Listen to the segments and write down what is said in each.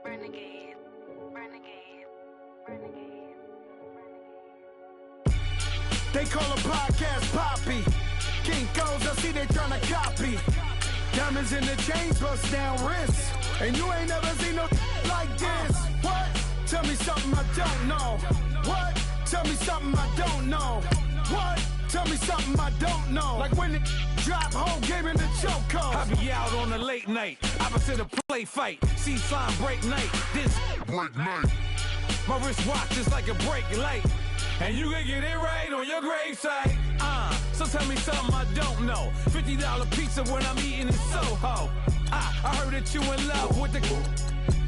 Renegade, renegade, renegade, renegade. They call a podcast Poppy. King goes, I see they tryna copy. Diamonds in the chains, bust down wrists. And you ain't never seen no like this. What? Tell me something I don't know. What? Tell me something I don't know. What? Tell me something I don't know. Like when it drop, whole game in the chokehold. I be out on a late night, opposite a play fight. See slime break night, this break night. My wrist watch is like a brake light. And you can get it right on your gravesite. So tell me something I don't know. $50 pizza when I'm eating in Soho. I heard that you in love with the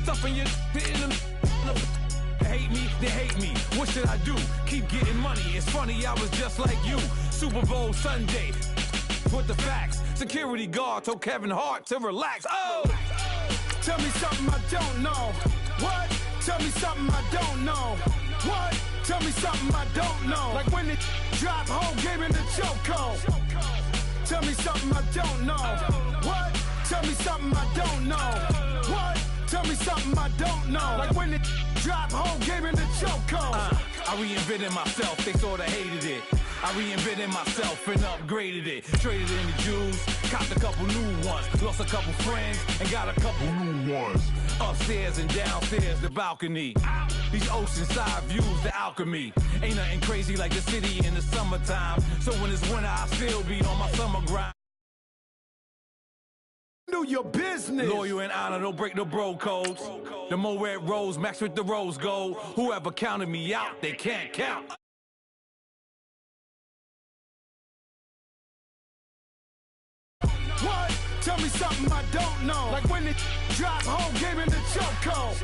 stuff in your hate me, they hate me. What should I do? Keep getting money. It's funny, I was just like you. Super Bowl Sunday. With the facts. Security guard told Kevin Hart to relax. Oh! Tell me something I don't know. What? Tell me something I don't know. What? Tell me something I don't know. Like when it drop, whole game in the chokehold. Tell me something I don't know. What? Tell me something I don't know. What? Tell me something I don't know. Like when it drop, whole game in the chokehold. I reinvented myself, they sorta hated it. I reinvented myself and upgraded it. Traded in the Jews, copped a couple new ones. Lost a couple friends and got a couple new ones. Upstairs and downstairs, the balcony. These oceanside views, the alchemy. Ain't nothing crazy like the city in the summertime. So when it's winter, I still be on my summer grind. Do your business. Loyal and honor, don't break no bro codes. The more red rose, max with the rose gold. Whoever counted me out, they can't count. What? Tell me something I don't know. Like when it drop, whole game in the chokehold.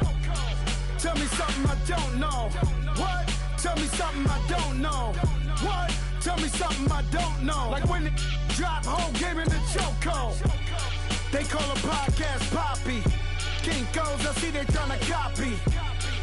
Tell me something I don't know. What? Tell me something I don't know. What? Tell me something I don't know. Like when it drop, whole game in the chokehold. They call a podcast Poppy. King goes, I see they tryna copy.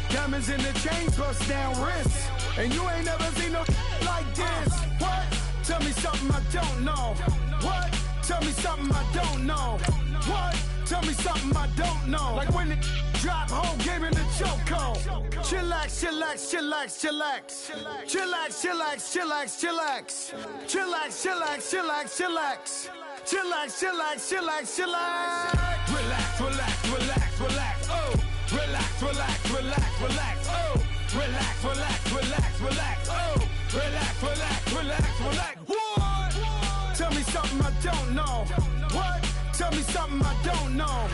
Diamonds in the chains, bust down wrists. And you ain't never seen no like this. What? Tell me something I don't know. What? Tell me something I don't know. What? Tell me something I don't know. Like when it drop, whole game in the chokehold. Chillax, chillax, chillax, chillax. Chillax, chillax, chillax, chillax. Chillax, chillax, chillax, chillax. Chillax, chillax, chillax, chillax. Relax, relax, relax, relax, oh. Relax, relax, relax, relax, oh. Relax, relax, relax, relax, oh. Relax, relax, relax, relax. What? Tell me something I don't know. What? Tell me something I don't know.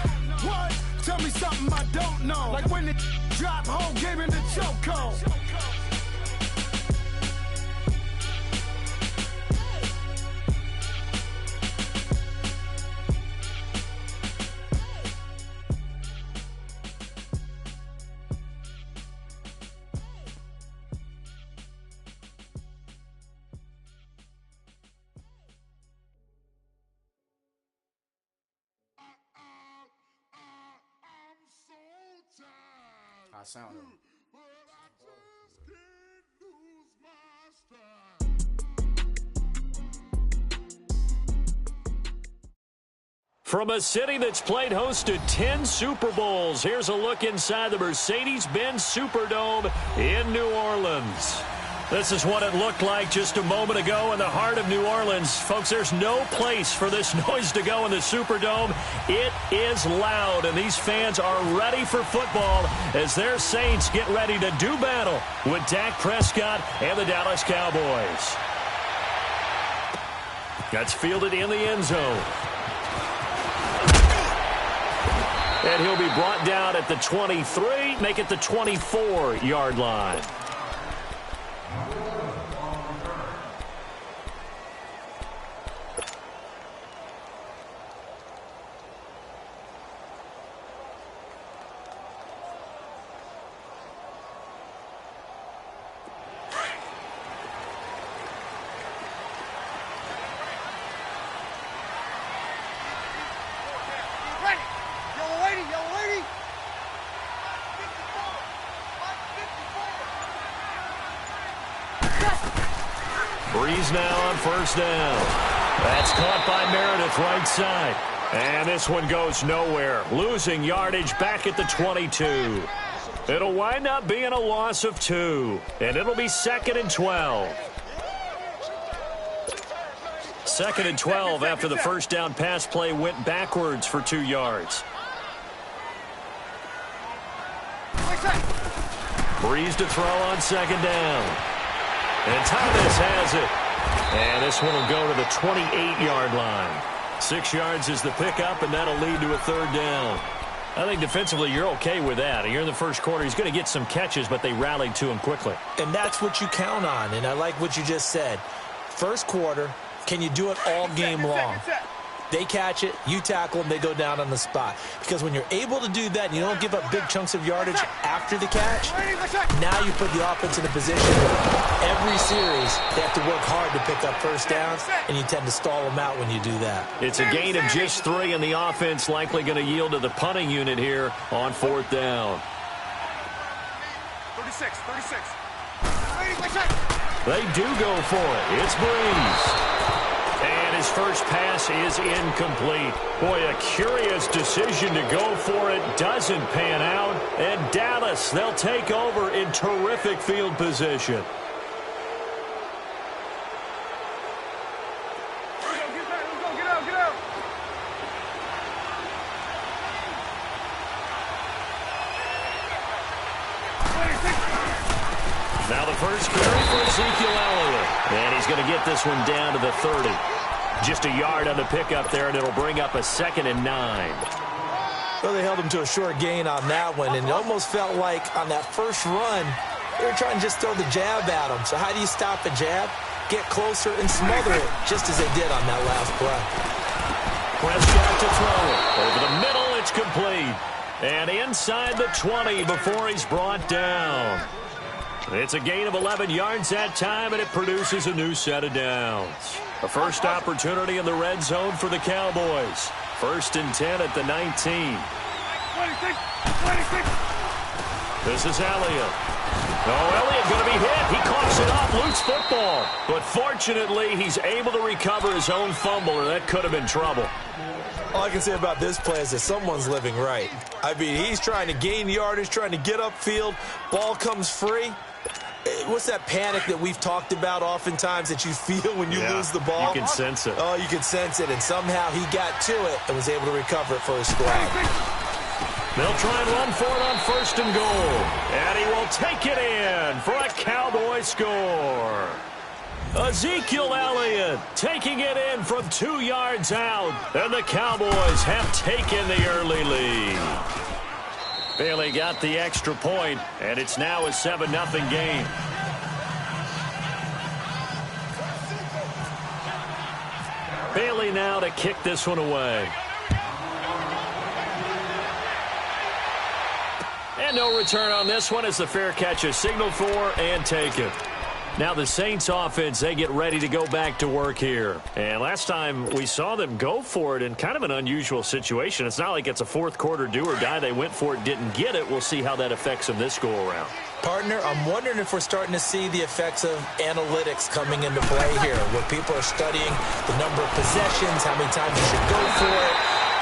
What? Tell me something I don't know. Like when it drop, whole game in the chokehold. I sound him. From a city that's played host to 10 Super Bowls, here's a look inside the Mercedes-Benz Superdome in New Orleans. This is what it looked like just a moment ago in the heart of New Orleans. Folks, there's no place for this noise to go in the Superdome. It is loud, and these fans are ready for football as their Saints get ready to do battle with Dak Prescott and the Dallas Cowboys. That's fielded in the end zone. And he'll be brought down at the 23, make it the 24-yard line. Breeze now on first down. That's caught by Meredith right side. And this one goes nowhere, losing yardage back at the 22. It'll wind up being a loss of 2, and it'll be 2nd and 12. 2nd and 12 after the first down pass play went backwards for 2 yards. Breeze to throw on 2nd down. And Thomas has it. And this one will go to the 28-yard line. 6 yards is the pickup, and that'll lead to a 3rd down. I think defensively you're okay with that. You're in the first quarter. He's going to get some catches, but they rallied to him quickly. And that's what you count on, and I like what you just said. First quarter, can you do it all game long? They catch it, you tackle them, they go down on the spot. Because when you're able to do that and you don't give up big chunks of yardage after the catch, now you put the offense in a position where every series they have to work hard to pick up first downs, and you tend to stall them out when you do that. It's a gain of just 3, and the offense likely going to yield to the punting unit here on 4th down. 36. They do go for it. It's Breeze. And his first pass is incomplete. Boy, a curious decision to go for it. Doesn't pan out. And Dallas, they'll take over in terrific field position. Get out. Now the first carry for Ezekiel Elliott. And he's going to get this one down to the 30. Just a yard on the pickup there, and it'll bring up a 2nd and 9. Well, they held him to a short gain on that one, and it almost felt like on that first run, they were trying to just throw the jab at him. So how do you stop a jab? Get closer and smother it, just as they did on that last play. Prescott to throw it. Over the middle, it's complete. And inside the 20 before he's brought down. It's a gain of 11 yards that time, and it produces a new set of downs. A first opportunity in the red zone for the Cowboys. 1st and 10 at the 19. 26. This is Elliott. Oh, Elliott going to be hit. He coughs it off, loose football. But fortunately, he's able to recover his own fumble, or that could have been trouble. All I can say about this play is that someone's living right. I mean, he's trying to gain yardage, trying to get upfield. Ball comes free. What's that panic that we've talked about oftentimes that you feel when you lose the ball? You can sense it. Oh, you can sense it. And somehow he got to it and was able to recover it for his squad. They'll try and run for it on 1st and goal. And he will take it in for a Cowboy score. Ezekiel Elliott taking it in from 2 yards out. And the Cowboys have taken the early lead. Bailey got the extra point, and it's now a 7-0 game. Bailey now to kick this one away. And no return on this one as the fair catch is signaled for and taken. Now the Saints offense, they get ready to go back to work here. And last time we saw them go for it in kind of an unusual situation. It's not like it's a fourth quarter do or die. They went for it, didn't get it. We'll see how that affects them this go-around. Partner, I'm wondering if we're starting to see the effects of analytics coming into play here, where people are studying the number of possessions, how many times you should go for it,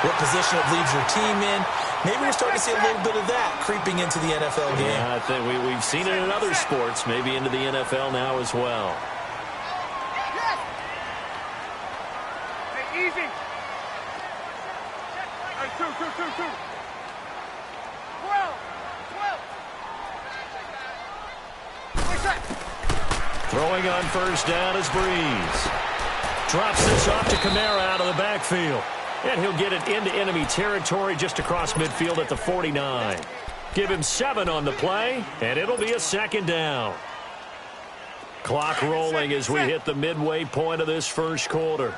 what position it leaves your team in. Maybe we're starting to see a little bit of that creeping into the NFL game. Yeah, I think we've seen it in other sports, maybe into the NFL now as well. Hey, easy. Hey, two. 12. Throwing on 1st down is Breeze. Drops this off to Kamara out of the backfield. And he'll get it into enemy territory just across midfield at the 49. Give him 7 on the play, and it'll be a 2nd down. Clock rolling as we hit the midway point of this first quarter.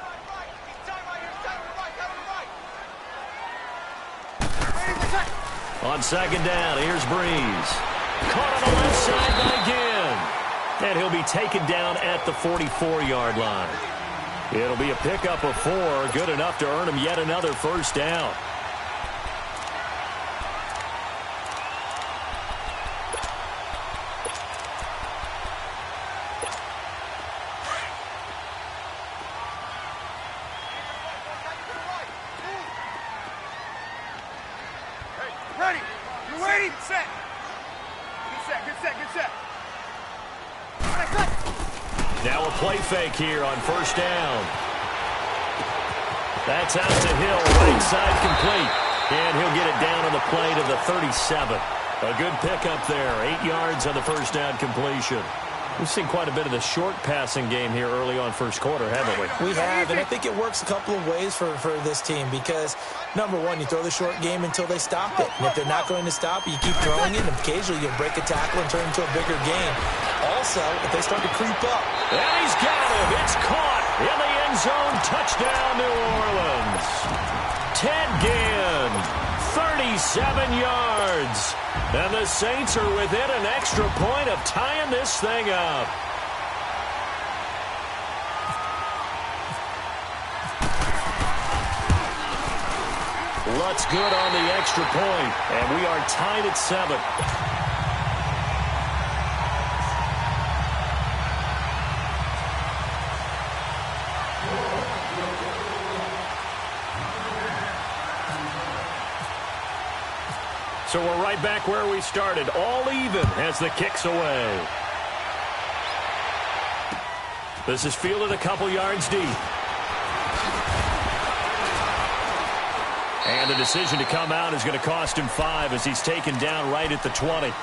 On 2nd down, here's Breeze. Caught on the left side by Ginn. And he'll be taken down at the 44-yard line. It'll be a pickup of 4, good enough to earn him yet another first down. Ready? Set. Good set. Now a play fake here on first down. That's out to Hill, right side complete. And he'll get it down on the play to the 37. A good pickup there, 8 yards on the first down completion. We've seen quite a bit of the short passing game here early on first quarter, haven't we? We have, and I think it works a couple of ways for this team because, number one, you throw the short game until they stop it. And if they're not going to stop it, you keep throwing it, and occasionally you'll break a tackle and turn it into a bigger game. Also, if they start to creep up. And he's got him. It's caught in the end zone. Touchdown, New Orleans. Ted Ginn, 37 yards. And the Saints are within an extra point of tying this thing up. Lutz good on the extra point, and we are tied at 7. So we're right back where we started, all even as the kick's away. This is fielded a couple yards deep. And the decision to come out is going to cost him 5 as he's taken down right at the 20.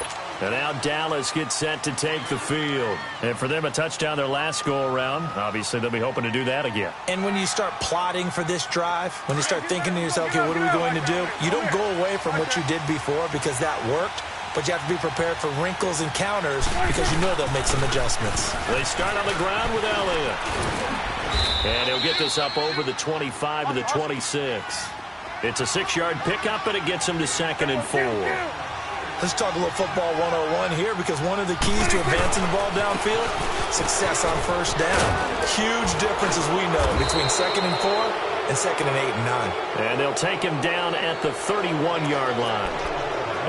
And now Dallas gets set to take the field. And for them, a touchdown their last go-around. Obviously, they'll be hoping to do that again. And when you start plotting for this drive, when you start thinking to yourself, okay, what are we going to do? You don't go away from what you did before because that worked. But you have to be prepared for wrinkles and counters because you know they'll make some adjustments. They start on the ground with Elliott. And he'll get this up over the 25 to the 26. It's a 6-yard pickup, and it gets him to 2nd and 4. Let's talk a little football 101 here because one of the keys to advancing the ball downfield, success on first down. Huge difference, as we know, between 2nd and 4 and 2nd and 8 and 9. And they'll take him down at the 31-yard line.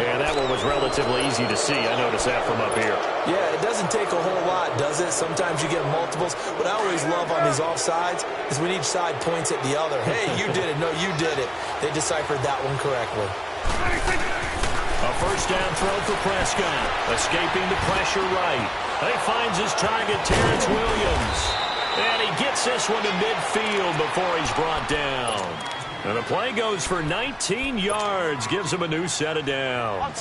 And that one was relatively easy to see. I noticed that from up here. Yeah, it doesn't take a whole lot, does it? Sometimes you get multiples. What I always love on these offsides is when each side points at the other. Hey, you did it. No, you did it. They deciphered that one correctly. A first down throw for Prescott. Escaping the pressure right. He finds his target, Terrence Williams. And he gets this one to midfield before he's brought down. And the play goes for 19 yards. Gives him a new set of downs.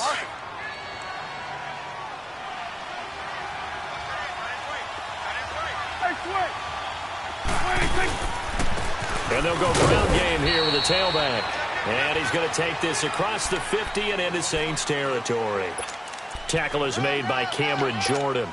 And they'll go ground game here with a tailback. And he's going to take this across the 50 and into Saints territory. Tackle is made by Cameron Jordan.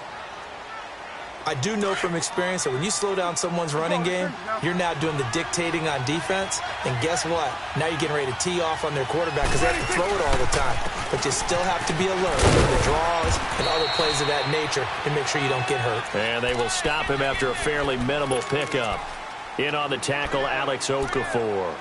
I do know from experience that when you slow down someone's running game, you're now doing the dictating on defense. And guess what? Now you're getting ready to tee off on their quarterback because they have to throw it all the time. But you still have to be alert to the draws and other plays of that nature to make sure you don't get hurt. And they will stop him after a fairly minimal pickup. In on the tackle, Alex Okafor.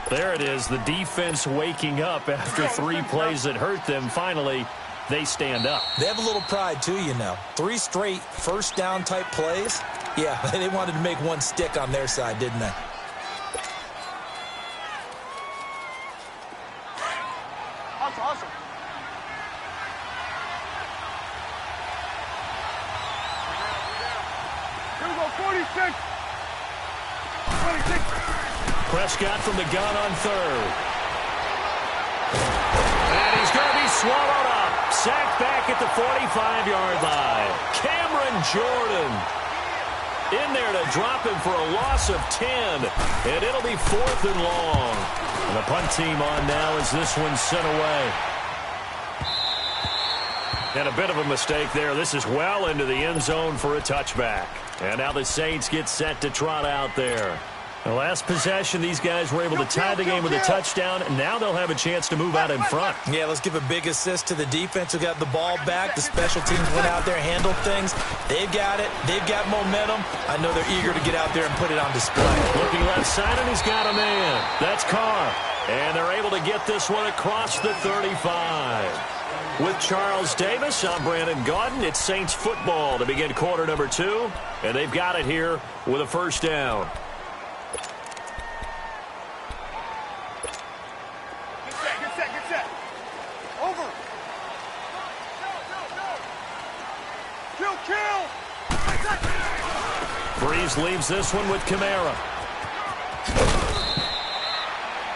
There it is, the defense waking up after 3 plays that hurt them. Finally, they stand up. They have a little pride, too, you know. 3 straight first down type plays. Yeah, they wanted to make one stick on their side, didn't they? Awesome. Here we go, 46. 26. Prescott from the gun on 3rd. And he's going to be swallowed up. Sacked back at the 45-yard line. Cameron Jordan in there to drop him for a loss of 10. And it'll be 4th and long. And the punt team on now as this one's sent away. And a bit of a mistake there. This is well into the end zone for a touchback. And now the Saints get set to trot out there. The last possession, these guys were able to tie the game with a touchdown, and now they'll have a chance to move out in front. Yeah, let's give a big assist to the defense who got the ball back. The special teams went out there, handled things. They've got it. They've got momentum. I know they're eager to get out there and put it on display. Looking left side, and he's got a man. That's Carr. And they're able to get this one across the 35. With Charles Davis, I'm Brandon Gaudin. It's Saints football to begin quarter number 2, and they've got it here with a first down. Breeze leaves this one with Kamara.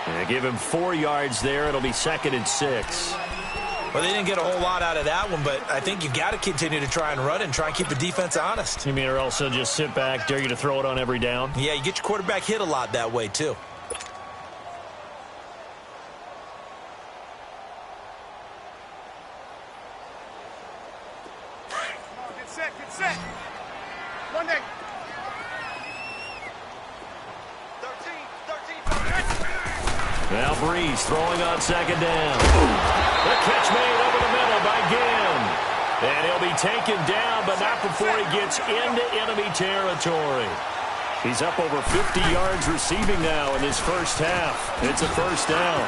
And give him 4 yards there. It'll be 2nd and 6. Well, they didn't get a whole lot out of that one, but I think you got to continue to try and run and try and keep the defense honest. You mean or else they'll just sit back, dare you to throw it on every down? Yeah, you get your quarterback hit a lot that way, too. Get set, get set. Monday. 13. Now Breeze throwing on 2nd down. The catch made over the middle by Ginn. And he'll be taken down, but not before he gets into enemy territory. He's up over 50 yards receiving now in this first half. It's a first down.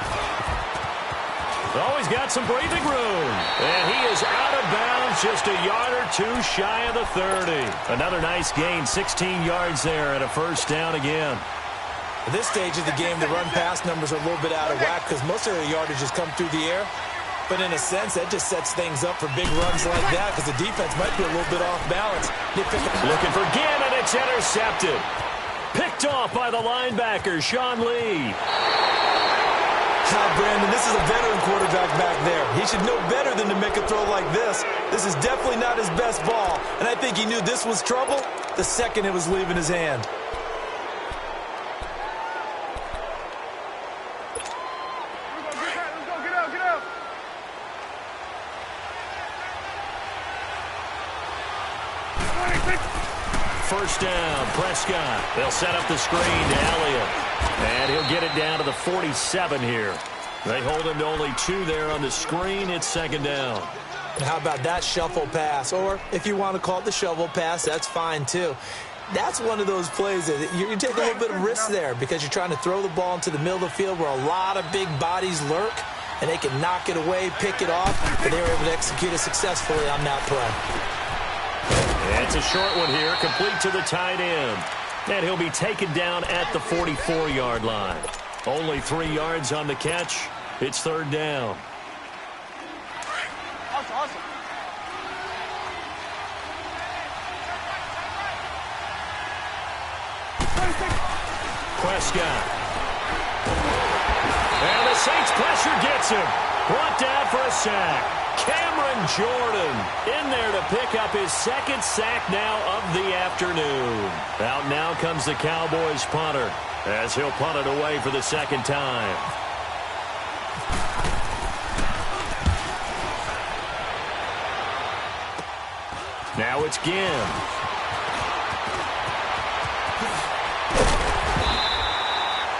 Oh, he's got some breathing room. And he is out of bounds, just a yard or 2 shy of the 30. Another nice gain, 16 yards there, and a first down again. At this stage of the game, the run-pass numbers are a little bit out of whack because most of their yardage has come through the air. But in a sense, that just sets things up for big runs like that because the defense might be a little bit off balance. Looking for Ginn, and it's intercepted. Picked off by the linebacker, Sean Lee. Brandon, this is a veteran quarterback back there. He should know better than to make a throw like this. This is definitely not his best ball. And I think he knew this was trouble the second it was leaving his hand. First down, Prescott. They'll set up the screen to Elliott. And he'll get it down to the 47 here. They hold him to only 2 there on the screen. It's 2nd down. How about that shuffle pass? Or if you want to call it the shovel pass, that's fine too. That's one of those plays that you're taking a little bit of risk there because you're trying to throw the ball into the middle of the field where a lot of big bodies lurk, and they can knock it away, pick it off, but they were able to execute it successfully on that play. It's a short one here, complete to the tight end. And he'll be taken down at the 44-yard line. Only 3 yards on the catch. It's 3rd down. Awesome. Prescott. And the Saints pressure gets him. Brought down for a sack. Cameron Jordan in there to pick up his 2nd sack now of the afternoon. Out now comes the Cowboys punter as he'll punt it away for the 2nd time. Now it's Ginn.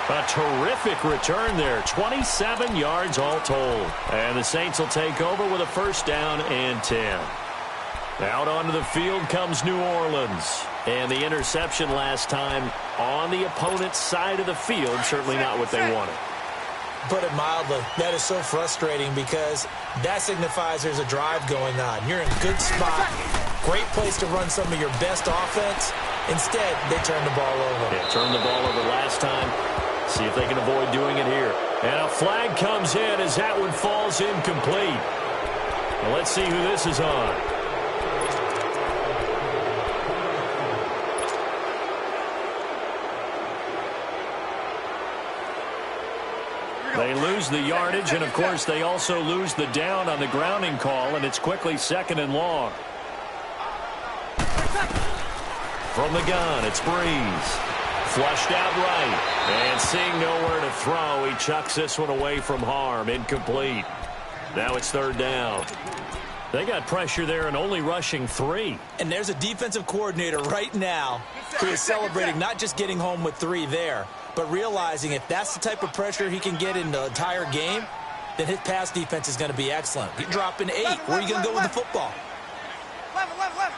A terrific return there. 27 yards all told. And the Saints will take over with a first down and 10. Out onto the field comes New Orleans. And the interception last time on the opponent's side of the field. Certainly not what they wanted. Put it mildly, that is so frustrating because that signifies there's a drive going on. You're in a good spot. Great place to run some of your best offense. Instead, they turn the ball over. Yeah, turned the ball over last time. See if they can avoid doing it here. And a flag comes in as that one falls incomplete. Well, let's see who this is on. They lose the yardage, and, of course, they also lose the down on the grounding call, and it's quickly 2nd and long. From the gun, it's Breeze. Flushed out right. And seeing nowhere to throw, he chucks this one away from harm. Incomplete. Now it's 3rd down. They got pressure there and only rushing 3. And there's a defensive coordinator right now who is celebrating not just getting home with 3 there, but realizing if that's the type of pressure he can get in the entire game, then his pass defense is going to be excellent. You're dropping 8. Where are you going to go with the football? 11.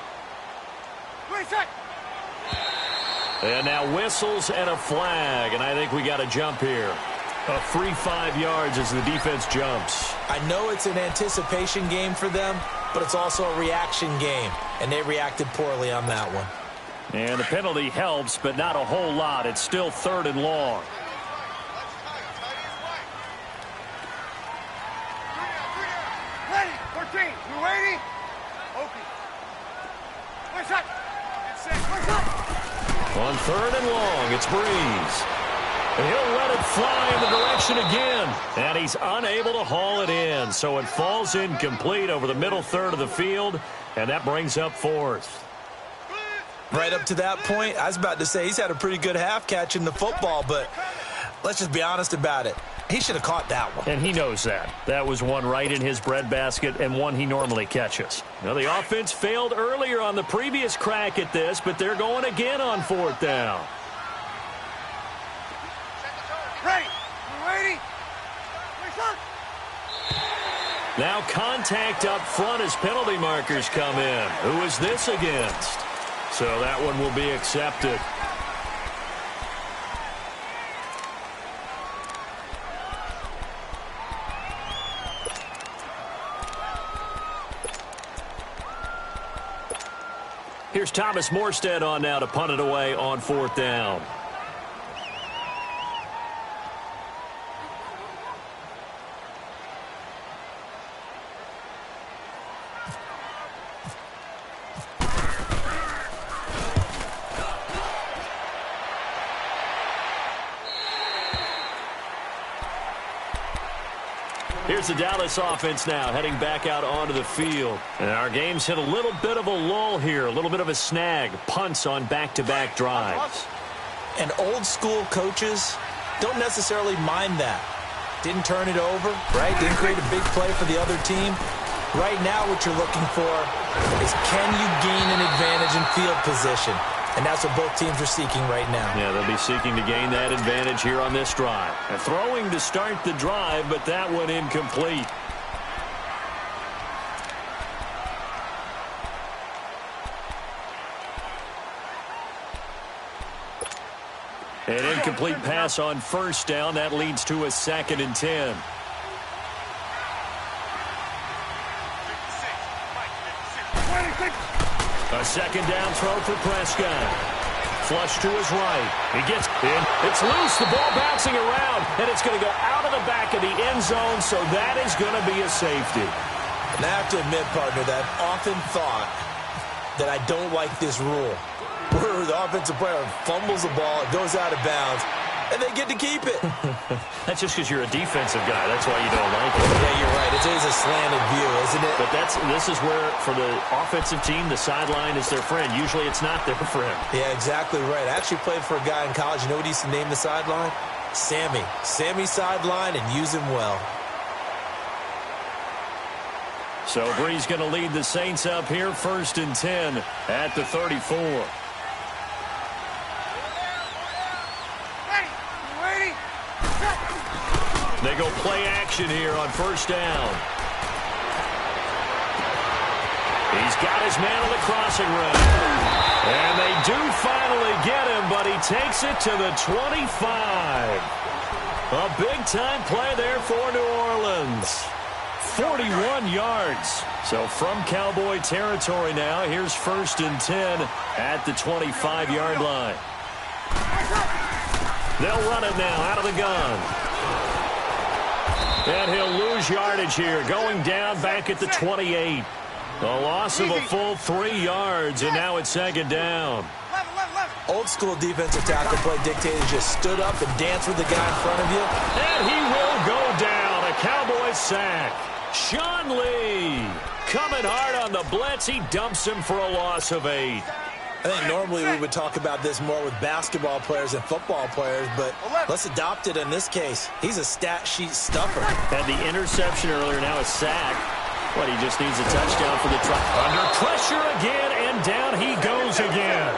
Reset. And now whistles and a flag, and I think we got a jump here. A free 5 yards as the defense jumps. I know it's an anticipation game for them, but it's also a reaction game, and they reacted poorly on that one. And the penalty helps, but not a whole lot. It's still 3rd and long. Ready, 14. You ready? Okay. Where's that? Where's that? On 3rd and long, it's Breeze. And he'll let it fly in the direction again. And he's unable to haul it in. So it falls incomplete over the middle third of the field. And that brings up 4th. Right up to that point, I was about to say he's had a pretty good half catching the football, but let's just be honest about it. He should have caught that one. And he knows that. That was one right in his breadbasket and one he normally catches. Now, the offense failed earlier on the previous crack at this, but they're going again on 4th down. Ready. We're waiting. Now contact up front as penalty markers come in. Who is this against? So that one will be accepted. Here's Thomas Morstead on now to punt it away on 4th down. Here's the Dallas offense now heading back out onto the field. And our game's hit a little bit of a lull here, a little bit of a snag. Punts on back-to-back drives. And old school coaches don't necessarily mind that. Didn't turn it over, right? Didn't create a big play for the other team. Right now what you're looking for is can you gain an advantage in field position? And that's what both teams are seeking right now. Yeah, they'll be seeking to gain that advantage here on this drive. And throwing to start the drive, but that one incomplete. An incomplete pass on 1st down. That leads to a 2nd and 10. A 2nd down throw for Prescott. Flush to his right. He gets in. It's loose. The ball bouncing around. And it's going to go out of the back of the end zone, so that is going to be a safety. And I have to admit, partner, that I've often thought that I don't like this rule, where the offensive player fumbles the ball, it goes out of bounds, and they get to keep it. That's just because you're a defensive guy. That's why you don't like it. Yeah, you're right. It is a slanted view, isn't it? But this is where, for the offensive team, the sideline is their friend. Usually it's not their friend. Yeah, exactly right. I actually played for a guy in college. You know what he used to name the sideline? Sammy. Sammy sideline, and use him well. So Bree's going to lead the Saints up here, 1st and 10 at the 34. They go play action here on 1st down. He's got his man on the crossing route. And they do finally get him, but he takes it to the 25. A big-time play there for New Orleans. 41 yards. So from Cowboy territory now, here's 1st and 10 at the 25-yard line. They'll run it now out of the gun. And he'll lose yardage here, going down back at the 28. A loss of a full 3 yards, and now it's 2nd down. Old school defensive tackle play dictated just stood up and danced with the guy in front of you. And he will go down. A Cowboy sack. Sean Lee coming hard on the blitz. He dumps him for a loss of 8. I think normally we would talk about this more with basketball players and football players, but let's adopt it in this case. He's a stat sheet stuffer. Had the interception earlier, now a sack. What, he just needs a touchdown for the try. Under pressure again, and down he goes again.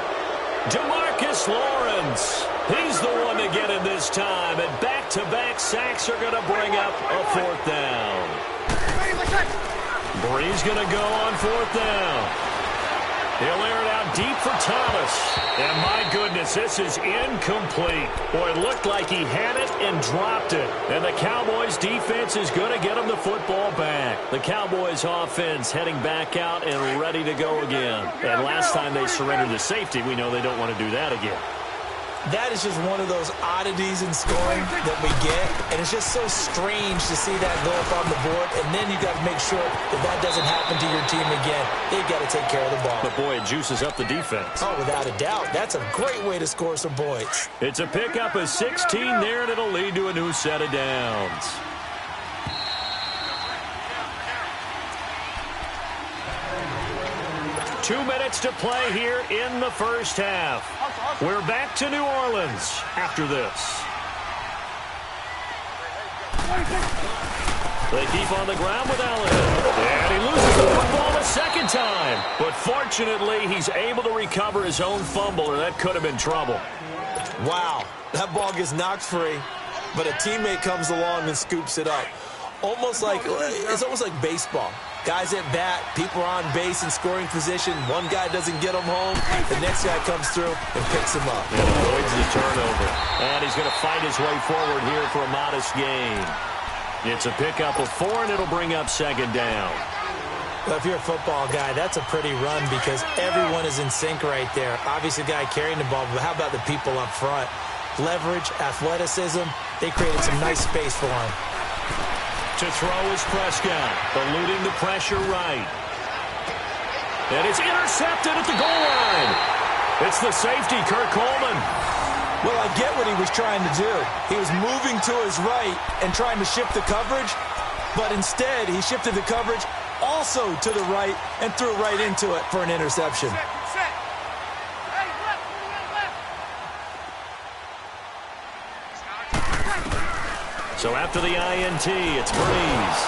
DeMarcus Lawrence. He's the one to get him this time, and back-to-back sacks are going to bring up a 4th down. Bree's going to go on 4th down. He'll air it out deep for Thomas. And my goodness, this is incomplete. Boy, it looked like he had it and dropped it. And the Cowboys defense is going to get him the football back. The Cowboys offense heading back out and ready to go again. And last time they surrendered the safety, we know they don't want to do that again. That is just one of those oddities in scoring that we get, and it's just so strange to see that go up on the board, and then you got to make sure that doesn't happen to your team again. They've got to take care of the ball. But, boy, it juices up the defense. Oh, without a doubt. That's a great way to score some points. It's a pickup of 16 there, and it'll lead to a new set of downs. Two minutes to play here in the first half. We're back to New Orleans after this. They keep on the ground with Allen. And he loses the football a second time. But fortunately, he's able to recover his own fumble, or that could have been trouble. Wow, that ball gets knocked free, but a teammate comes along and scoops it up. It's almost like baseball. Guys at bat, people are on base in scoring position. One guy doesn't get them home. The next guy comes through and picks him up. And avoids the turnover. And he's going to fight his way forward here for a modest gain. It's a pickup of 4, and it'll bring up second down. Well, if you're a football guy, that's a pretty run because everyone is in sync right there. Obviously, the guy carrying the ball, but how about the people up front? Leverage, athleticism, they created some nice space for him. To throw is Prescott, eluding the pressure right. And it's intercepted at the goal line. It's the safety, Kirk Coleman. Well, I get what he was trying to do. He was moving to his right and trying to shift the coverage, but instead he shifted the coverage also to the right and threw right into it for an interception. So after the INT, it's Breeze.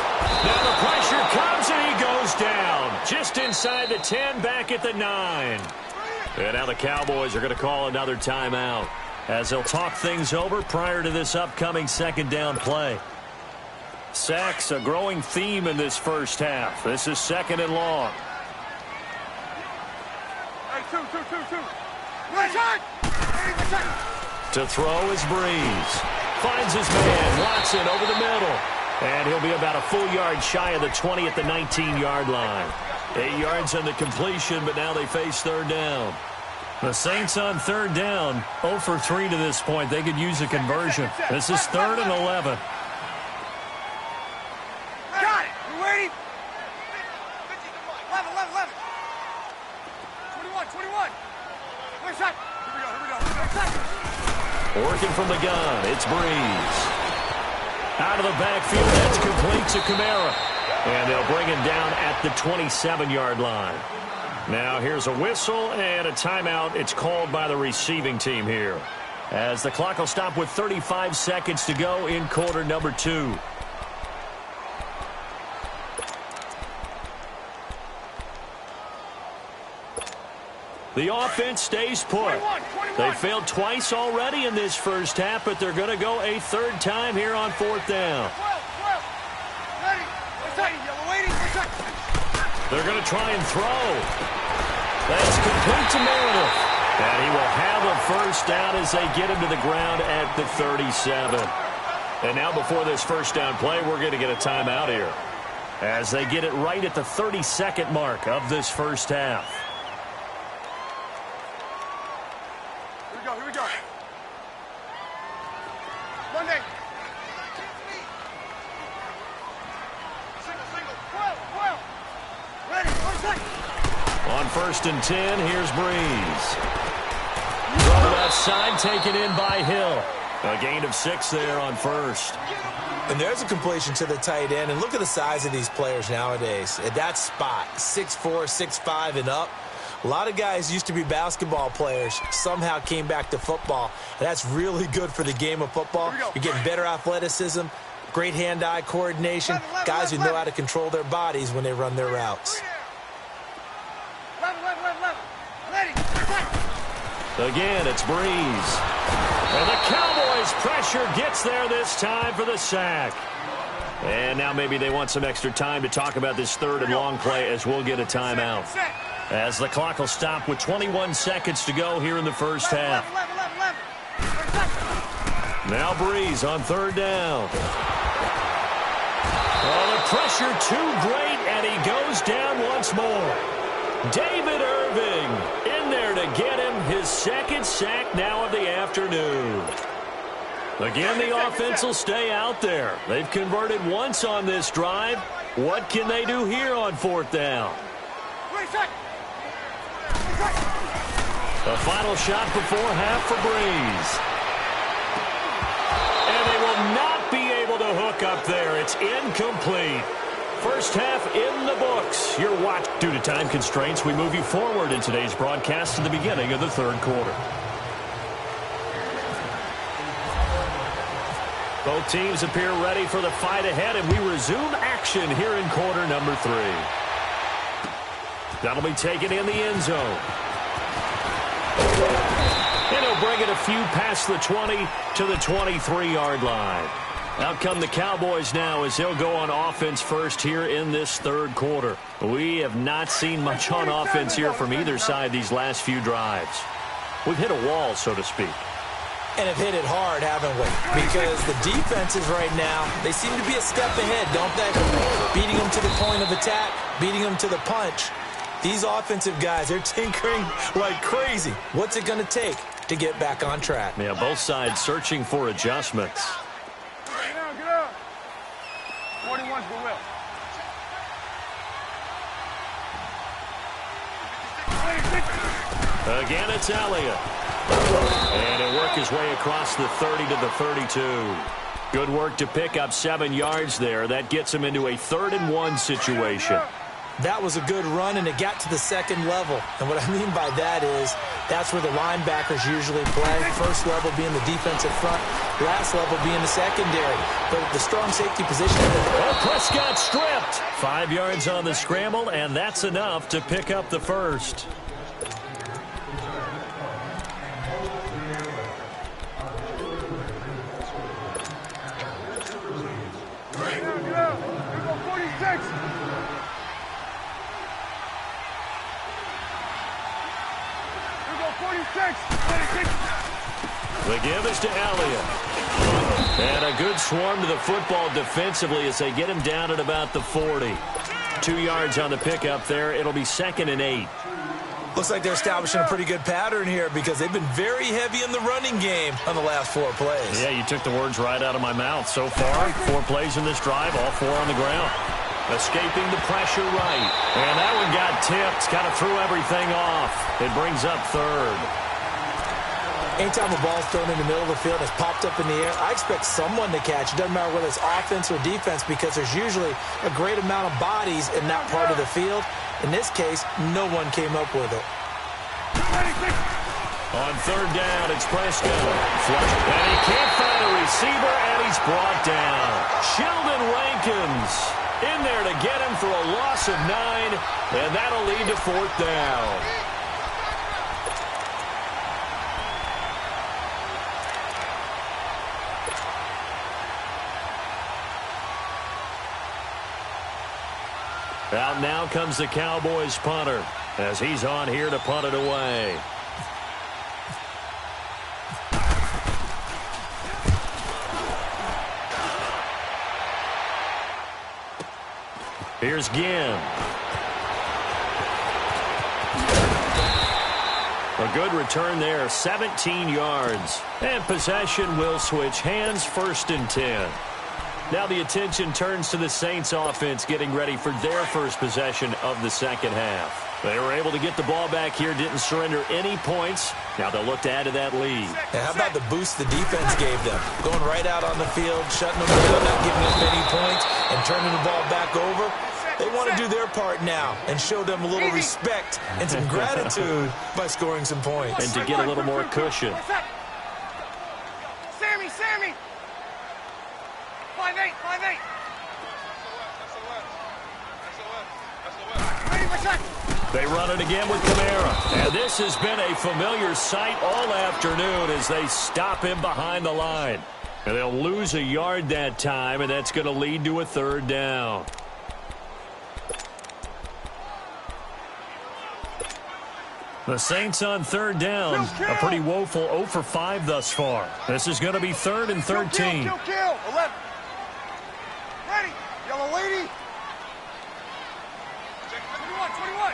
Now the pressure comes and he goes down. Just inside the 10, back at the 9. And now the Cowboys are going to call another timeout as they'll talk things over prior to this upcoming second down play. Sacks, a growing theme in this first half. This is second and long. To throw is Breeze. Finds his man, Watson, over the middle. And he'll be about a full yard shy of the 20 at the 19-yard line. 8 yards on the completion, but now they face third down. The Saints on third down, 0 for 3 to this point. They could use a conversion. This is 3rd and 11. Got it. You ready? 11. 21. Where's that? Here we go. Working from the gun, it's Breeze. Out of the backfield, that's complete to Kamara. And they'll bring him down at the 27-yard line. Now here's a whistle and a timeout. It's called by the receiving team here, as the clock will stop with 35 seconds to go in quarter number 2. The offense stays put. They failed twice already in this first half, but they're going to go a third time here on 4th down. They're going to try and throw. That's complete to Meredith. And he will have a first down as they get him to the ground at the 37. And now before this first down play, we're going to get a timeout here, as they get it right at the 32nd mark of this first half. Here we go. Monday. Single. 12. Ready. 1 second. On 1st and 10, here's Breeze. Throw left side, taken in by Hill. A gain of 6 there on 1st. And there's a completion to the tight end. And look at the size of these players nowadays. At that spot, 6'4", 6'5", and up. A lot of guys used to be basketball players, somehow came back to football. And that's really good for the game of football. You're getting better athleticism, great hand-eye coordination, guys who know how to control their bodies when they run their routes. Again, it's Breeze. And the Cowboys' pressure gets there this time for the sack. And now maybe they want some extra time to talk about this 3rd and long play, as we'll get a timeout, as the clock will stop with 21 seconds to go here in the first half. Now Breeze on 3rd down. Oh, the pressure too great, and he goes down once more. David Irving in there to to get him his second sack now of the afternoon. Again, the offense will stay out there. They've converted once on this drive. What can they do here on fourth down? The final shot before half for Breeze. And they will not be able to hook up there. It's incomplete. First half in the books. Your watch. Due to time constraints, we move you forward in today's broadcast to the beginning of the third quarter. Both teams appear ready for the fight ahead, and we resume action here in quarter number 3. That'll be taken in the end zone. And he'll bring it a few past the 20 to the 23-yard line. Out come the Cowboys now as they'll go on offense first here in this third quarter. We have not seen much on offense here from either side these last few drives. We've hit a wall, so to speak. And have hit it hard, haven't we? Because the defenses right now, they seem to be a step ahead, don't they? Beating them to the point of attack, beating them to the punch. These offensive guys, they're tinkering like crazy. What's it going to take to get back on track? Yeah, both sides searching for adjustments. Get out, get out. 41's the will. Again, it's Elliott. And he'll work his way across the 30 to the 32. Good work to pick up 7 yards there. That gets him into a 3rd-and-1 situation. That was a good run, and it got to the second level. And what I mean by that is that's where the linebackers usually play. First level being the defensive front, last level being the secondary. But the strong safety position. Oh, Prescott stripped. 5 yards on the scramble, and that's enough to pick up the first. The give is to Elliott. And a good swarm to the football defensively as they get him down at about the 40. 2 yards on the pickup there. It'll be 2nd and 8. Looks like they're establishing a pretty good pattern here because they've been very heavy in the running game on the last 4 plays. Yeah, you took the words right out of my mouth. So far, 4 plays in this drive, all 4 on the ground. Escaping the pressure right. And that one got tipped. Kind of threw everything off. It brings up 3rd. Anytime a ball's thrown in the middle of the field, it's popped up in the air, I expect someone to catch. It doesn't matter whether it's offense or defense because there's usually a great amount of bodies in that part of the field. In this case, no one came up with it. On 3rd down, it's Prescott. Flush. And he can't find a receiver, and he's brought down. Sheldon Rankins in there to get him for a loss of 9, and that'll lead to 4th down. Out now comes the Cowboys punter as he's on here to punt it away. Here's Ginn. A good return there, 17 yards. And possession will switch hands, 1st and 10. Now the attention turns to the Saints offense getting ready for their first possession of the second half. They were able to get the ball back here, didn't surrender any points. Now they'll look to add to that lead. Now, how about the boost the defense gave them? Going right out on the field, shutting them down, not giving them any points, and turning the ball back over. They want to do their part now and show them a little respect and some gratitude by scoring some points. And to get a little more cushion. Sammy! 5'8", 5'8". They run it again with Kamara. And this has been a familiar sight all afternoon as they stop him behind the line. And they'll lose a yard that time, and that's going to lead to a 3rd down. The Saints on 3rd down. A pretty woeful 0 for 5 thus far. This is going to be 3rd and 13. Kill. 11. Ready. Yellow lady. 21.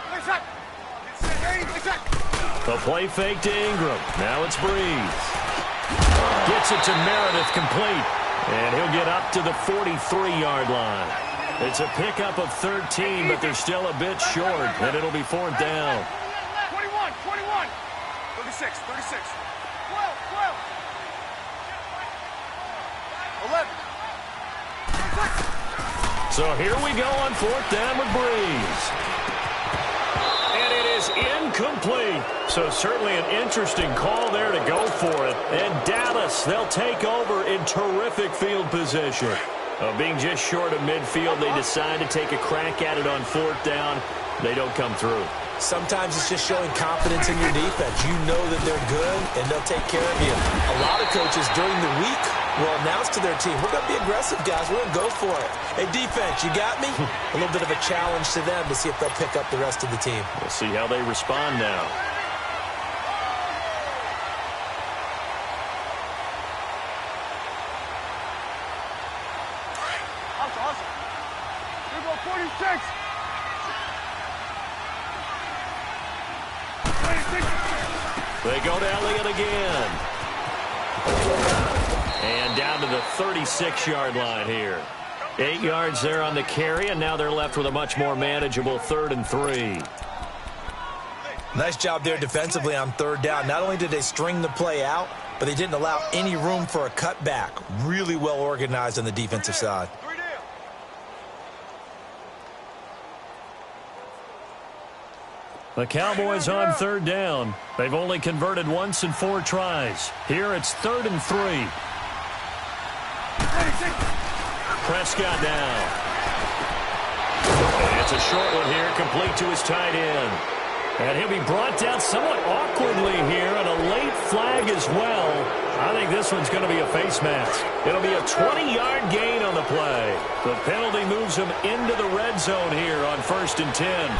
Nice shot. The play fake to Ingram. Now it's Breeze. Gets it to Meredith complete. And he'll get up to the 43-yard line. It's a pickup of 13, but they're still a bit short, and it'll be 4th down. 21, 36, 12, 11. So here we go on 4th down with Breeze. And it is incomplete. So certainly an interesting call there to go for it. And Dallas, they'll take over in terrific field position. Being just short of midfield, they decide to take a crack at it on 4th down. They don't come through. Sometimes it's just showing confidence in your defense. You know that they're good, and they'll take care of you. A lot of coaches during the week will announce to their team, we're going to be aggressive, guys. We're going to go for it. Hey, defense, you got me? A little bit of a challenge to them to see if they'll pick up the rest of the team. We'll see how they respond now. Awesome. Here go 46. They go to Elliott again. And down to the 36-yard line here. 8 yards there on the carry, and now they're left with a much more manageable 3rd and 3. Nice job there defensively on 3rd down. Not only did they string the play out, but they didn't allow any room for a cutback. Really well organized on the defensive side. The Cowboys on 3rd down. They've only converted once in 4 tries. Here it's 3rd and 3. Prescott now. And it's a short one here, complete to his tight end. And he'll be brought down somewhat awkwardly here, and a late flag as well. I think this one's going to be a face mask. It'll be a 20-yard gain on the play. The penalty moves him into the red zone here on 1st and 10.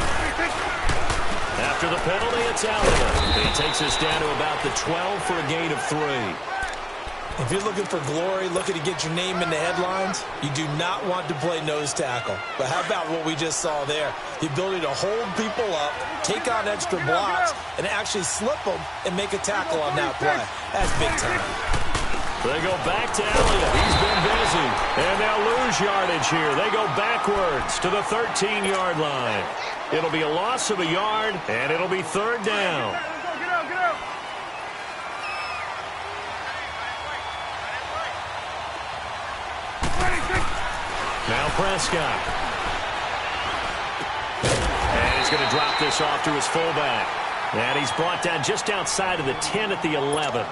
After the penalty, it's Elliott. He takes us down to about the 12 for a gain of 3. If you're looking for glory, looking to get your name in the headlines, you do not want to play nose tackle. But how about what we just saw there? The ability to hold people up, take on extra blocks, and actually slip them and make a tackle on that play. That's big time. They go back to Elliott. He's been busy. And they'll lose yardage here. They go backwards to the 13-yard line. It'll be a loss of a yard, and it'll be 3rd down. Get out. Now Prescott. And he's going to drop this off to his fullback. And he's brought down just outside of the 10 at the 11.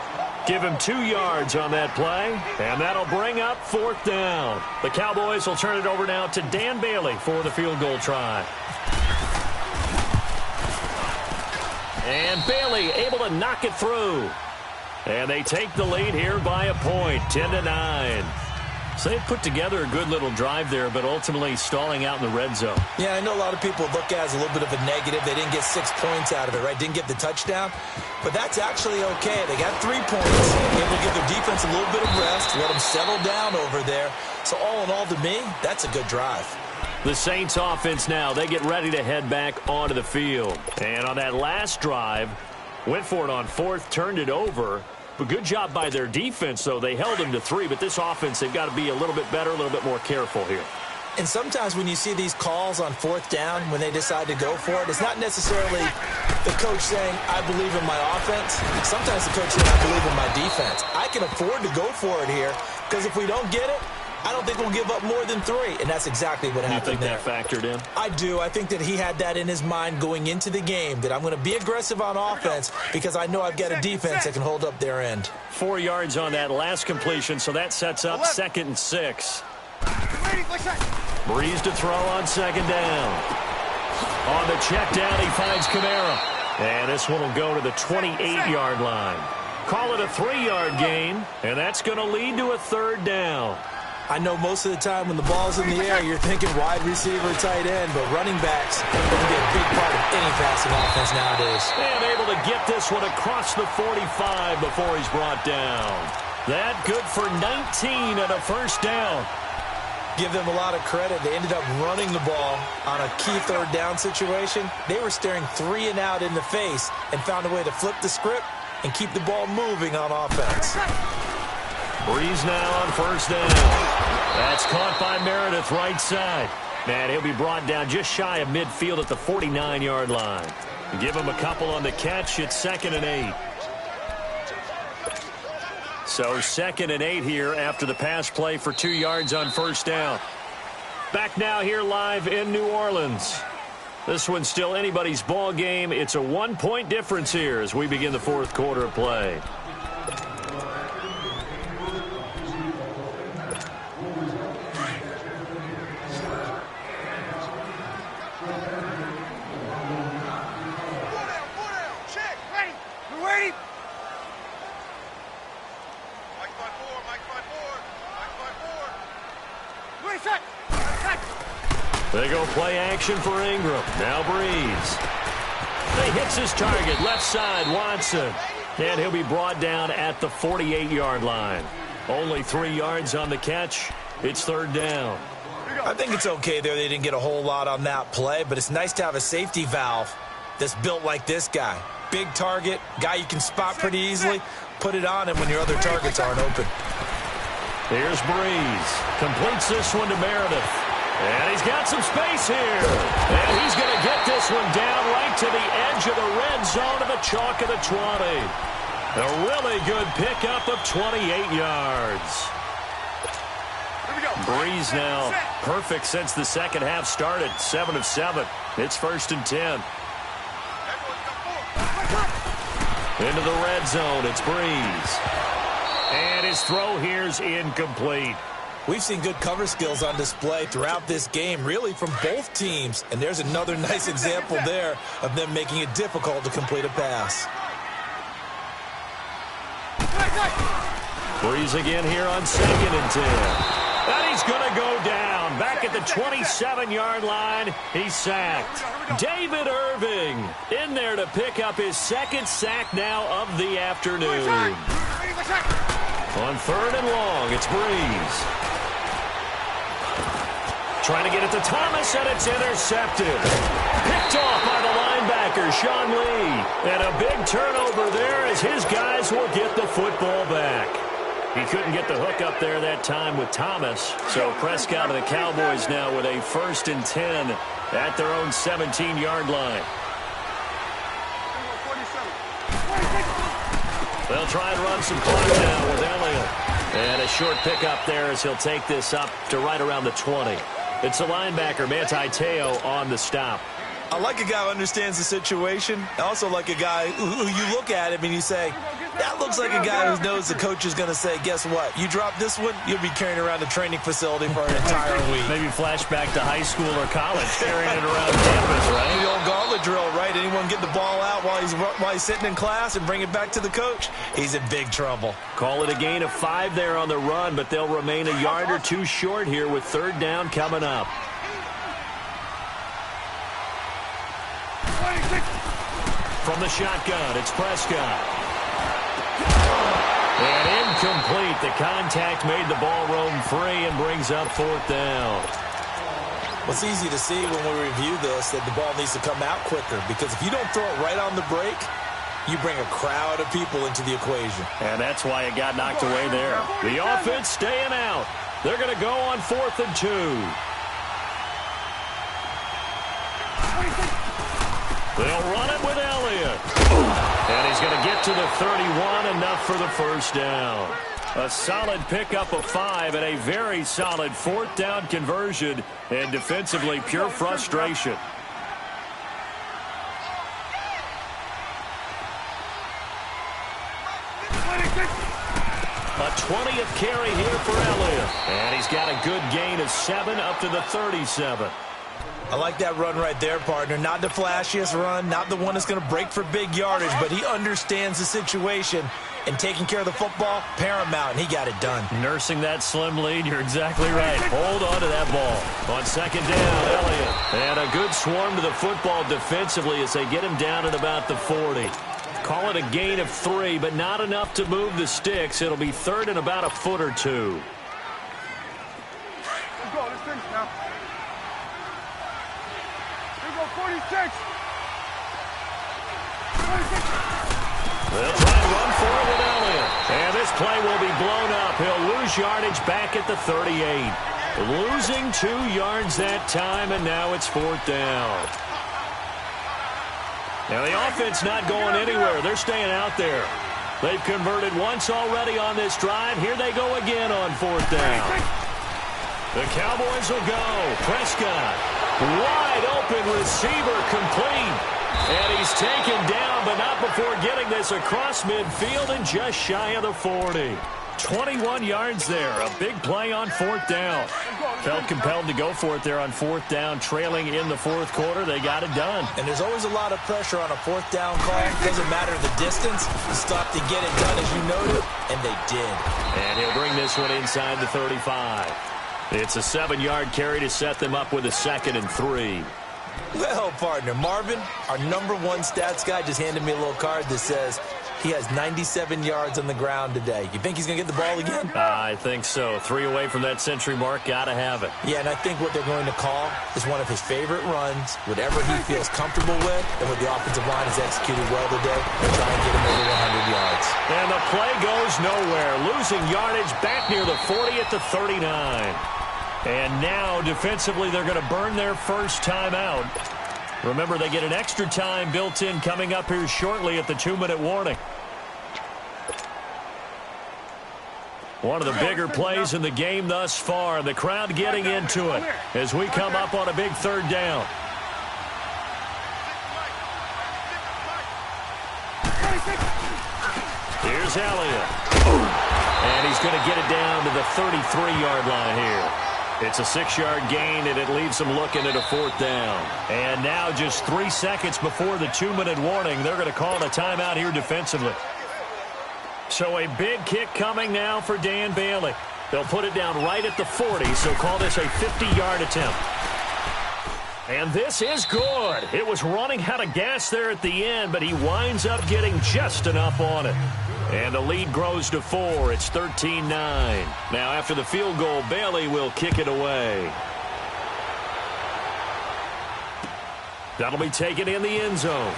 Give him 2 yards on that play, and that'll bring up 4th down. The Cowboys will turn it over now to Dan Bailey for the field goal try. And Bailey able to knock it through. And they take the lead here by a point, 10-9. So they put together a good little drive there, but ultimately stalling out in the red zone. Yeah, I know a lot of people look at it as a little bit of a negative. They didn't get 6 points out of it, right? Didn't get the touchdown. But that's actually okay. They got 3 points. Able to give their defense a little bit of rest, let them settle down over there. So all in all, to me, that's a good drive. The Saints offense now, they get ready to head back onto the field. And on that last drive, went for it on 4th, turned it over. But good job by their defense, though. They held them to 3, but this offense, they've got to be a little bit better, a little bit more careful here. And sometimes when you see these calls on 4th down, when they decide to go for it, it's not necessarily the coach saying, I believe in my offense. Sometimes the coach saying, I believe in my defense. I can afford to go for it here, because if we don't get it, I don't think we'll give up more than 3, and that's exactly what happened there. You think that factored in? I do. I think that he had that in his mind going into the game, that I'm going to be aggressive on offense because I know I've got a defense that can hold up their end. 4 yards on that last completion, so that sets up 2nd and 6. Breeze to throw on 2nd down. On the check down, he finds Kamara. And this one will go to the 28-yard line. Call it a 3-yard gain, and that's going to lead to a 3rd down. I know most of the time when the ball's in the air, you're thinking wide receiver, tight end, but running backs are going to be a big part of any passing offense nowadays. And able to get this one across the 45 before he's brought down. That good for 19 and a 1st down. give them a lot of credit. They ended up running the ball on a key third down situation. They were staring 3 and out in the face and found a way to flip the script and keep the ball moving on offense. Breeze now on first down. That's caught by Meredith right side. And he'll be brought down just shy of midfield at the 49-yard line. Give him a couple on the catch. It's 2nd and 8. So 2nd and 8 here after the pass play for 2 yards on first down. Back now here live in New Orleans. This one's still anybody's ball game. It's a 1-point difference here as we begin the 4th quarter of play. They go play action for Ingram. Now Breeze. He hits his target. Left side, Watson. And he'll be brought down at the 48-yard line. Only 3 yards on the catch. It's 3rd down. I think it's okay there. They didn't get a whole lot on that play, but it's nice to have a safety valve that's built like this guy. Big target, guy you can spot pretty easily. Put it on him when your other targets aren't open. Here's Breeze. Completes this one to Meredith. And he's got some space here. And he's going to get this one down right to the edge of the red zone of the chalk of the 20. A really good pickup of 28 yards. Breeze now perfect since the second half started. 7 of 7. It's 1st and 10. Into the red zone. It's Breeze. And his throw here's incomplete. We've seen good cover skills on display throughout this game, really from both teams. And there's another nice example there of them making it difficult to complete a pass. Breeze again here on 2nd and 10. And he's going to go down. Back at the 27-yard line, he's sacked. David Irving in there to pick up his 2nd sack now of the afternoon. On 3rd and long, it's Breeze. Trying to get it to Thomas, and it's intercepted. Picked off by the linebacker, Sean Lee. And a big turnover there as his guys will get the football back. He couldn't get the hook up there that time with Thomas. So Prescott and the Cowboys now with a 1st and 10 at their own 17-yard line. They'll try and run some clock now with Elliott. And a short pickup there as he'll take this up to right around the 20. It's the linebacker, Manti Te'o, on the stop. I like a guy who understands the situation. I also like a guy who you look at him and you say, that looks like a guy who knows the coach is going to say, guess what? You drop this one, you'll be carrying around the training facility for an entire week. Maybe flashback to high school or college, carrying it around campus, right? The old gauntlet drill, right? Anyone get the ball out while he's sitting in class and bring it back to the coach? He's in big trouble. Call it a gain of 5 there on the run, but they'll remain a yard or 2 short here with 3rd down coming up. From the shotgun, it's Prescott. And incomplete. The contact made the ball roam free and brings up 4th down. Well, it's easy to see when we review this that the ball needs to come out quicker, because if you don't throw it right on the break, you bring a crowd of people into the equation. And that's why it got knocked away there. The offense staying out. They're going to go on 4th and 2. They'll run it with Elliott. And he's going to get to the 31, enough for the 1st down. A solid pickup of 5 and a very solid 4th down conversion. And defensively, pure frustration. A 20th carry here for Elliott. And he's got a good gain of 7 up to the 37. I like that run right there, partner. Not the flashiest run, not the one that's going to break for big yardage, but he understands the situation, and taking care of the football, paramount, and he got it done. Nursing that slim lead, you're exactly right. Hold on to that ball. On 2nd down, Elliott. And a good swarm to the football defensively as they get him down at about the 40. Call it a gain of 3, but not enough to move the sticks. It'll be 3rd and about a foot or 2. now. Here we go, 46. They'll try and run for it with Elliott. And this play will be blown up. He'll lose yardage back at the 38. Losing 2 yards that time, and now it's 4th down. Now the offense not going anywhere. They're staying out there. They've converted once already on this drive. Here they go again on 4th down. The Cowboys will go. Prescott, wide open receiver, complete. And he's taken down, but not before getting this across midfield and just shy of the 40. 21 yards there. A big play on 4th down. Felt compelled to go for it there on 4th down, trailing in the 4th quarter. They got it done. And there's always a lot of pressure on a 4th down call. It doesn't matter the distance. You stop to get it done, as you noted, and they did. And he'll bring this one inside the 35. It's a 7-yard carry to set them up with a 2nd and 3. Well, partner, Marvin, our #1 stats guy, just handed me a little card that says he has 97 yards on the ground today. You think he's going to get the ball again? I think so. 3 away from that century mark. Got to have it. Yeah, and I think what they're going to call is one of his favorite runs, whatever he feels comfortable with, and what the offensive line has executed well today, they'll try and get him over 100 yards. And the play goes nowhere. Losing yardage back near the 40 at the 39. And now, defensively, they're going to burn their first time out. Remember, they get an extra time built in coming up here shortly at the 2-minute warning. One of the bigger plays in the game thus far. The crowd getting into it as we come up on a big 3rd down. Here's Elliott. And he's going to get it down to the 33-yard line here. It's a 6-yard gain, and it leaves them looking at a 4th down. And now just 3 seconds before the 2-minute warning, they're going to call a timeout here defensively. So a big kick coming now for Dan Bailey. They'll put it down right at the 40, so call this a 50-yard attempt. And this is good. It was running out of gas there at the end, but he winds up getting just enough on it. And the lead grows to 4. It's 13-9. Now, after the field goal, Bailey will kick it away. That'll be taken in the end zone.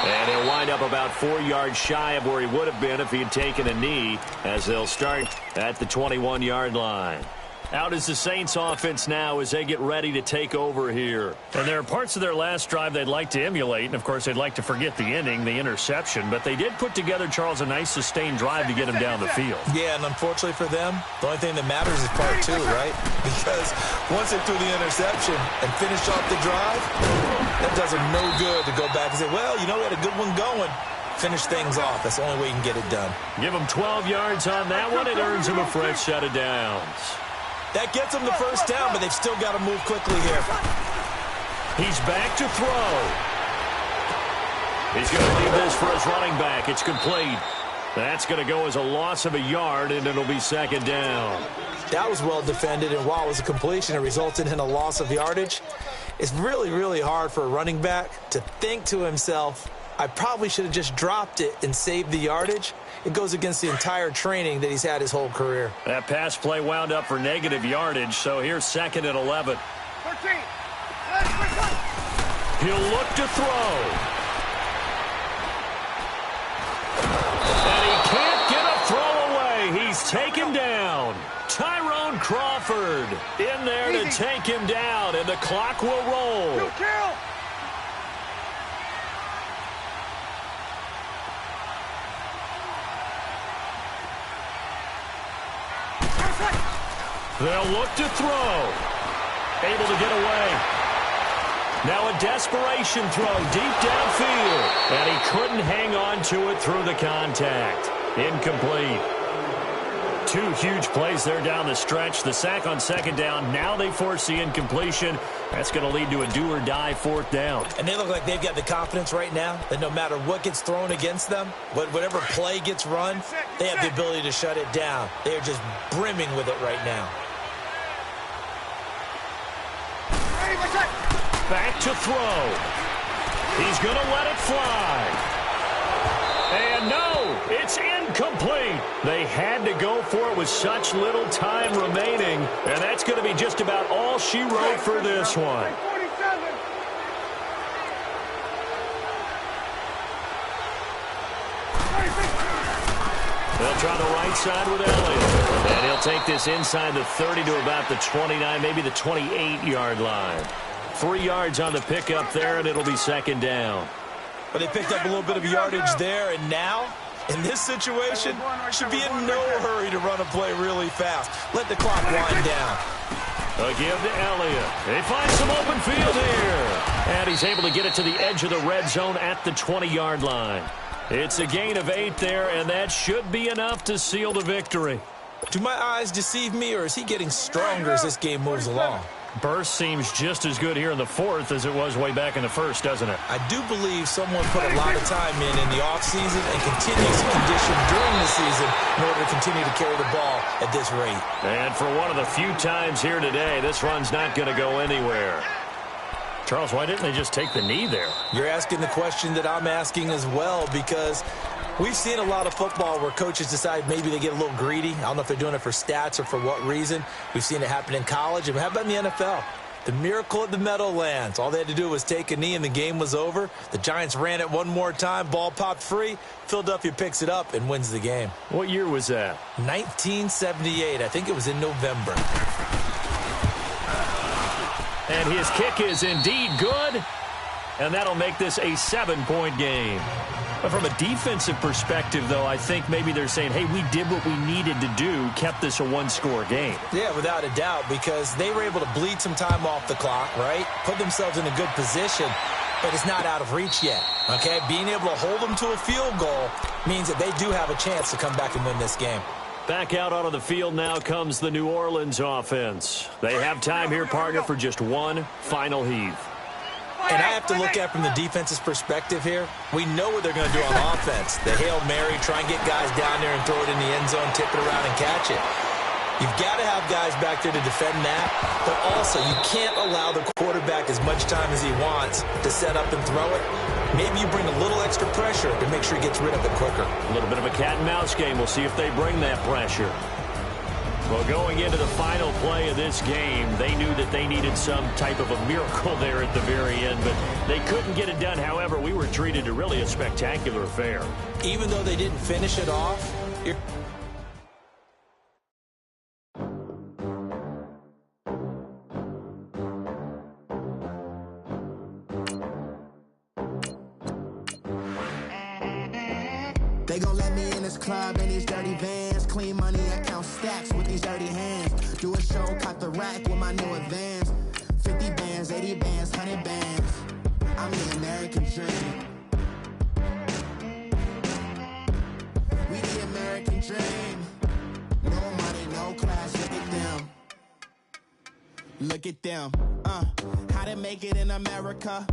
And he'll wind up about 4 yards shy of where he would have been if he had taken a knee, as they'll start at the 21-yard line. Out is the Saints offense now as they get ready to take over here. And there are parts of their last drive they'd like to emulate. And, of course, they'd like to forget the ending, the interception. But they did put together, Charles, a nice sustained drive to get him down the field. Yeah, and unfortunately for them, the only thing that matters is part 2, right? Because once they threw the interception and finished off the drive, that does them no good to go back and say, well, you know, we had a good one going. Finish things off. That's the only way you can get it done. Give them 12 yards on that one. It earns them a fresh set of downs. That gets them the first down, but they've still got to move quickly here. He's back to throw. He's going to leave this for his running back. It's complete. That's going to go as a loss of a yard, and it'll be 2nd down. That was well defended, and while it was a completion, it resulted in a loss of yardage. It's really, really hard for a running back to think to himself, I probably should have just dropped it and saved the yardage. It goes against the entire training that he's had his whole career. That pass play wound up for negative yardage, so here's 2nd and 11. 13. He'll look to throw. And he can't get a throw away. He's taken down. Tyrone Crawford in there to take him down, and the clock will roll. Kill. They'll look to throw. Able to get away. Now a desperation throw deep downfield. And he couldn't hang on to it through the contact. Incomplete. 2 huge plays there down the stretch. The sack on 2nd down. Now they force the incompletion. That's going to lead to a do-or-die 4th down. And they look like they've got the confidence right now that no matter what gets thrown against them, whatever play gets run, they have the ability to shut it down. They are just brimming with it right now. Back to throw. He's going to let it fly. And no, It's incomplete. They had to go for it with such little time remaining, and that's going to be just about all she wrote for this one. They'll try the right side with Elliott. And he'll take this inside the 30 to about the 29, maybe the 28-yard line. 3 yards on the pickup there, and it'll be second down. But they picked up a little bit of yardage there, and now, in this situation, should be in no hurry to run a play really fast. Let the clock wind down. A give to Elliott. He finds some open field here. And he's able to get it to the edge of the red zone at the 20-yard line. It's a gain of 8 there, and that should be enough to seal the victory. Do my eyes deceive me, or is he getting stronger as this game moves along? Burst seems just as good here in the fourth as it was way back in the first, doesn't it? I do believe someone put a lot of time in the offseason and continues to condition during the season in order to continue to carry the ball at this rate. And for one of the few times here today, this run's not going to go anywhere. Charles, why didn't they just take the knee there? You're asking the question that I'm asking as well, because we've seen a lot of football where coaches decide maybe they get a little greedy. I don't know if they're doing it for stats or for what reason. We've seen it happen in college. And how about in the NFL? The miracle at the Meadowlands. All they had to do was take a knee and the game was over. The Giants ran it one more time. Ball popped free. Philadelphia picks it up and wins the game. What year was that? 1978. I think it was in November. And his kick is indeed good. And that'll make this a 7-point game. But from a defensive perspective, though, I think maybe they're saying, hey, we did what we needed to do, kept this a one-score game. Yeah, without a doubt, because they were able to bleed some time off the clock, right? Put themselves in a good position, but it's not out of reach yet, okay? Being able to hold them to a field goal means that they do have a chance to come back and win this game. Back out onto the field now comes the New Orleans offense. They have time here, partner, for just one final heave. And I have to look at from the defense's perspective here. We know what they're going to do on offense. The Hail Mary, try and get guys down there and throw it in the end zone, tip it around and catch it. You've got to have guys back there to defend that, but also you can't allow the quarterback as much time as he wants to set up and throw it. Maybe you bring a little extra pressure to make sure he gets rid of it quicker. A little bit of a cat-and-mouse game. We'll see if they bring that pressure. Well, going into the final play of this game, they knew that they needed some type of a miracle there at the very end, but they couldn't get it done. However, we were treated to really a spectacular affair. Even though they didn't finish it off, they gon' let me in this club in these dirty vans. Clean money, I count stacks with these dirty hands. Do a show, caught the rack with my new advance. 50 bands, 80 bands, 100 bands. I'm the American dream. We the American dream. No money, no class, look at them. Look at them, how to make it in America.